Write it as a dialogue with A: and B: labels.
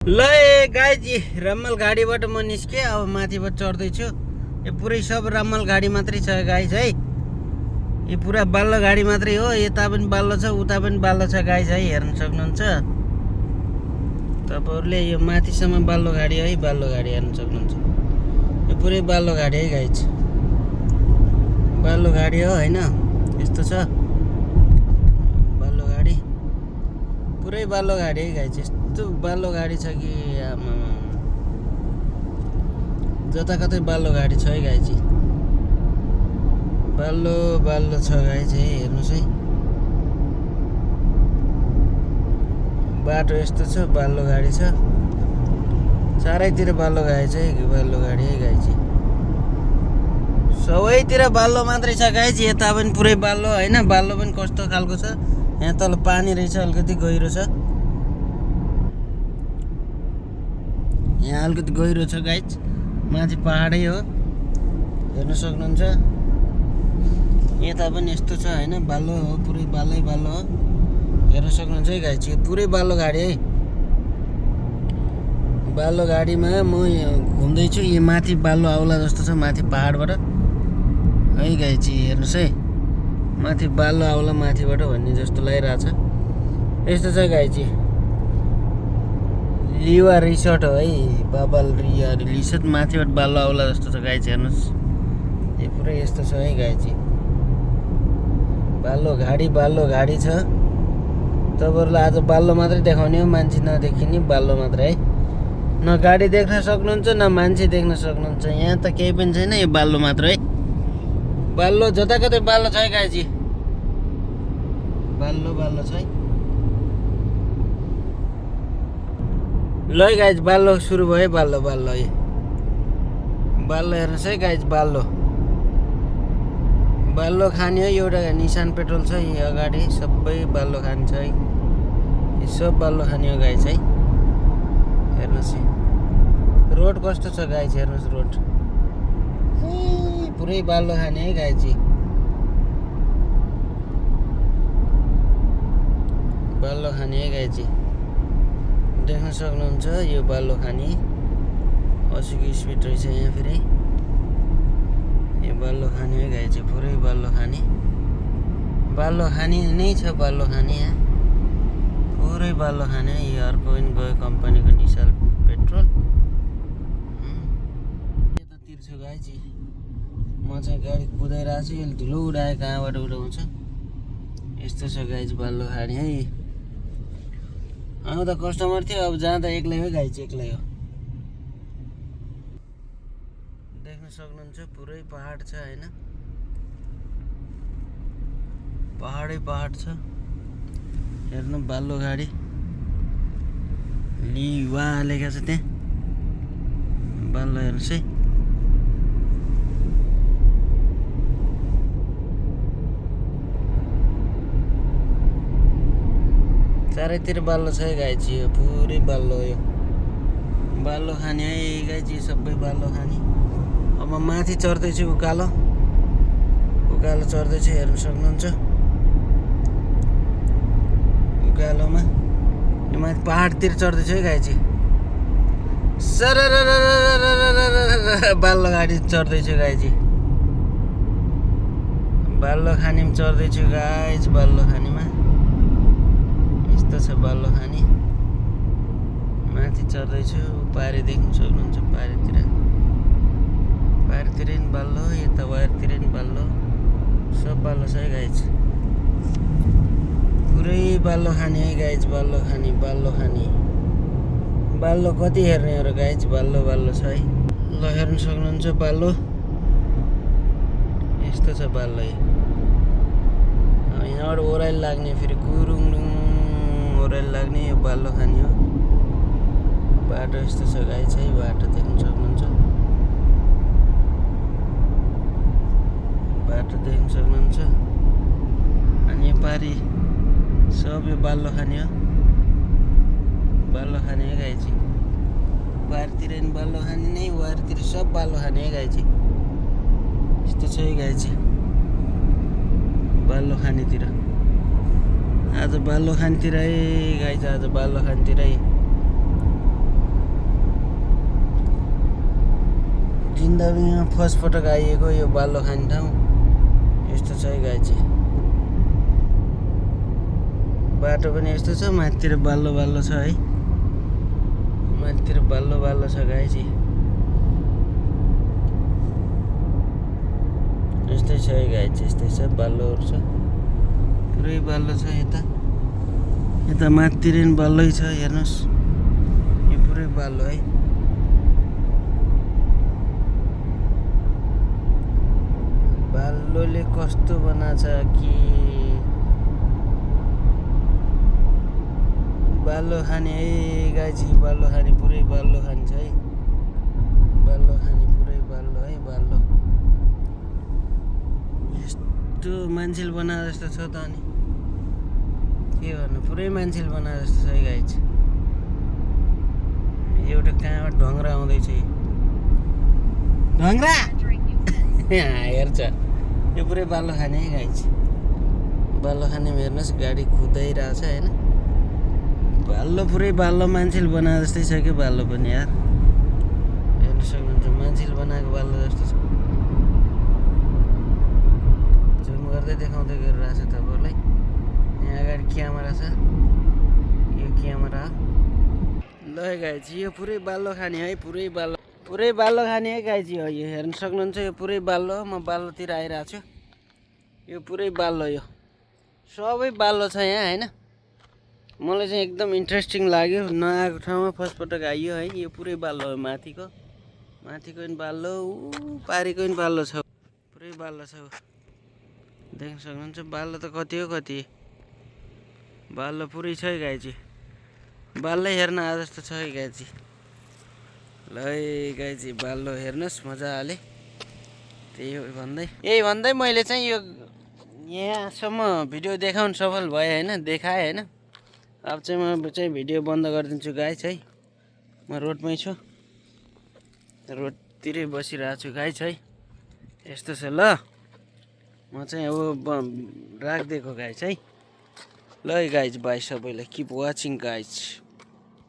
A: ल ए गाईजी रम्मल गाडीबाट म निस्केँ। अब माथिबाट चढ्दैछु। यो पुरै सब रम्मल गाडी मात्रै छ गाइज है। यो पुरा बाल्लो गाडी मात्रै हो। यता पनि बाल्लो छ, उता पनि बाल्लो छ गाइज है। हेर्न सक्नुहुन्छ तपाईँहरूले। यो माथिसम्म बाल्लो गाडी है, बाल्लो गाडी हेर्न सक्नुहुन्छ। यो पुरै बाल्लो गाडी है गाइज, बाल्लो गाडी हो होइन। यस्तो छ बाल्लो गाडी, पुरै बाल्लो गाडी है गाइज। यस्तो बाल्लो गाडी छ कि जताकतै बाल्लो गाडी छ है गाइजी। बाल्लो बाल्लो छ गाइज है। हेर्नुहोस् है, बाटो यस्तो छ, बाल्लो गाडी छ चारैतिर। बाल्लो गाडी छ है, बाल्लो गाडी है गाइजी। सबैतिर बाल्लो मात्रै छ गाइजी। यता पनि पुरै बाल्लो होइन। बाल्लो पनि कस्तो खालको छ, यहाँ तल पानी रहेछ, अलिकति गहिरो छ। यहाँ अलिकति गहिरो छ गाइज। माथि पहाडै हो, हेर्न सक्नुहुन्छ। यता पनि यस्तो छ होइन, बाल्लो हो, पुरै बाल्लै बाल्लो हो, हेर्न सक्नुहुन्छ है गाइज। यो पुरै बाल्लो गाडी है। बाल्लो गाडीमा म घुम्दैछु। यो माथि बाल्लो आउला जस्तो छ, माथि पहाडबाट है गाइज। हेर्नुहोस् है, माथि बाल्लो आउला माथिबाट भन्ने जस्तो लागिरहेछ। यस्तो छ गाइज। लिवा रिसोर्ट हो है, बाबल रिया रिसोर्ट। माथिबाट बाल्लो आउला जस्तो छ गाइज। हेर्नुहोस्, यो पुरै यस्तो छ है गाइज। बाल्लो गाडी छ। तपाईँहरूलाई आज बाल्लो मात्रै देखाउने हो, मान्छे नदेखिने, बाल्लो मात्रै है। न गाडी देख्न सक्नुहुन्छ, न मान्छे देख्न सक्नुहुन्छ। यहाँ त केही पनि छैन, यो बाल्लो मात्र है। बाल्लो जताकतै बाल्लो छ है गाइजी। बाल्लो बाल्लो छ है। ल है गाइज, बाल्लो सुरु भयो। बाल्लो बाल्लो है, बाल्लो हेर्नुहोस् है गाइज। बाल्लो बाल्लो खाने हो। एउटा निशान पेट्रोल छ यी अगाडि, सबै बाल्लो खाने छ है। यो सब बाल्लो खाने हो गाइज है। हेर्नुहोस् रोड कस्तो छ गाइज, हेर्नुहोस् रोड पुरै बाल्लो खाने है गाइजी। बाल्लो खाने है गाइजी, देख्न सक्नुहुन्छ। यो बाल्लो खाने 80 को स्पिड रहेछ यहाँ फेरि। यो बाल्लो खाने है गाइजी, पुरै बाल्लो खाने। बाल्लो खाने नै छ, बाल्लो खाने यहाँ पुरै बाल्लो खाने। यो अर्को पनि गयो कम्पनीको निशान पेट्रोल। यता तिर्छु गाइजी। म चाहिँ गाडी कुदाइरहेको छु, यसले धुलो उडायो, कहाँबाट उडाउँछ। यस्तो छ गाइज बाल्लो खाने है। आउँदा कस्टमर थियो, अब जाँदा एक्लै हो गाइज, एक्लै हो। देख्न सक्नुहुन्छ पुरै पहाड छ होइन, पहाडै पहाड छ। हेर्नु बाल्लो गाडी, लिवा लेखेको छ त्यहाँ, बाल्लो हेर्नुहोस् है। चारैतिर बाल्लो छ है गाइज। यो पुरै बाल्लो हो, यो बाल्लो खाने है गाइज। यो सबै बाल्लो खाने। अब म माथि चढ्दैछु, उकालो उकालो चढ्दैछु, हेर्न सक्नुहुन्छ। उकालोमा यो माथि पहाडतिर चढ्दैछु है गाइज। सर बाल्लो गाडी चढ्दैछु गाइज। बाल्लो खानीमा चढ्दैछु गाइज, बाल्लो खानीमा यस्तो छ बाल्लो खानी। माथि चढ्दैछु, पारि देख्न सक्नुहुन्छ। पारितिर पनि बाल्लो, यता वायरतिर पनि बाल्लो, सब बाल्लो छ है गाइज। पुरै बाल्लो खाने है गाइज, बाल्लो खाने, बाल्लो खाने। बाल्लो कति हेर्ने हो र गाइज, बाल्लो बाल्लो छ है। ल हेर्न सक्नुहुन्छ बाल्लो यस्तो छ बाल्लो है। यहाँबाट ओह्राइलो लाग्ने, फेरि गुरुङ ओह्राइलो लाग्ने, यो बाल्लो खाने हो। बाटो यस्तो छ गाइज है, बाटो देख्न सक्नुहुन्छ। बाटो देख्न सक्नुहुन्छ। अनि यो पारि सब यो बाल्लो खाने हो, बाल्लो खाने है गाइजी। पारितिर पनि बाल्लो खाने नै, वारतिर सब बाल्लो खाने है गाइजी। यस्तो छ है गाइजी बाल्लो खानेतिर। आज बाल्लो खानेतिर है गाइज, आज बाल्लो खानेतिर है। जिन्दगीमा फर्स्ट पटक आइएको यो बालो खाने ठाउँ यस्तो छ है गाई चाहिँ। बाटो पनि यस्तो छ, माथितिर बाल्लो बाल्लो छ है, माथितिर बाल्लो बाल्लो छ गाई चाहिँ। यस्तै छ है गाई चाहिँ, यस्तै छ, बाल्लोहरू छ, पुरै बाल्लो छ। यता माथितिर नि बाल्लै छ, हेर्नुहोस् यो पुरै बाल्लो है। बाल्लोले कस्तो बनाछ कि बाल्लो खाने है गाई चाहिँ, बाल्लो खाने, पुरै बाल्लो खाने छ है, बाल्लो खाने, पुरै बाल्लो है, बाल्लो। यस्तो मान्छेले बनाए जस्तो छ त, अनि के गर्नु, पुरै मान्छेले बनाए जस्तो छ है गाई चाहिँ। एउटा कहाँबाट ढङ्ग्रा आउँदैछ, ढङ्ग्रा हेर्छ, यो पुरै बाल्लो खाने है गाई चाहिँ। बाल्लो खाने हेर्नुहोस्, गाडी कुदाइरहेछ होइन, बाल्लो पुरै बाल्लो, मान्छेले बनाए जस्तै छ कि बाल्लो पनि यार, हेर्नु सक्नुहुन्छ, मान्छेले बनाएको बाल्लो जस्तो छ। जुम गर्दै देखाउँदै गरिरहेको छ तपाईँलाई। यहाँ अगाडि क्यामेरा छ, यो क्यामेरा हो। ल गाई चाहिँ यो पुरै बाल्लो खाने है, पुरै बाल्लो, पुरै बाल्लो खाने है गाई चाहिँ हो। यो हेर्नु सक्नुहुन्छ, यो पुरै बाल्लो हो। म बाल्लोतिर आइरहेको छु, यो पुरै बाल्लो, यो सबै बाल्लो छ यहाँ होइन। मलाई चाहिँ एकदम इन्ट्रेस्टिङ लाग्यो, नआएको ठाउँमा फर्स्ट पटक आइयो है। यो पुरै बाल्लो हो, माथिको पनि बाल्लो, पारिको पनि बाल्लो छ, पुरै बाल्लो छ। देख्न सक्नुहुन्छ, बाल्लो त कति हो कति, बाल्लो पुरै छ है गाई चाहिँ। बाल्लै हेर्न आए जस्तो छ है गाई चाहिँ। ल है गाई चाहिँ बाल्लो हेर्नुहोस् मजाले। यही भन्दै मैले चाहिँ यो यहाँसम्म भिडियो देखाउन सफल भएँ होइन, देखाएँ होइन। अब चाहिँ म चाहिँ भिडियो बन्द गरिदिन्छु गाई चाहिँ। म रोडमै छु, रोडतिरै बसिरहेको छु गाई चाहिँ, यस्तो छ। ल म चाहिँ अब राखिदिएको गाई चाहिँ। ल है गाइज, बाई सबैलाई, किप वाचिङ गाइज।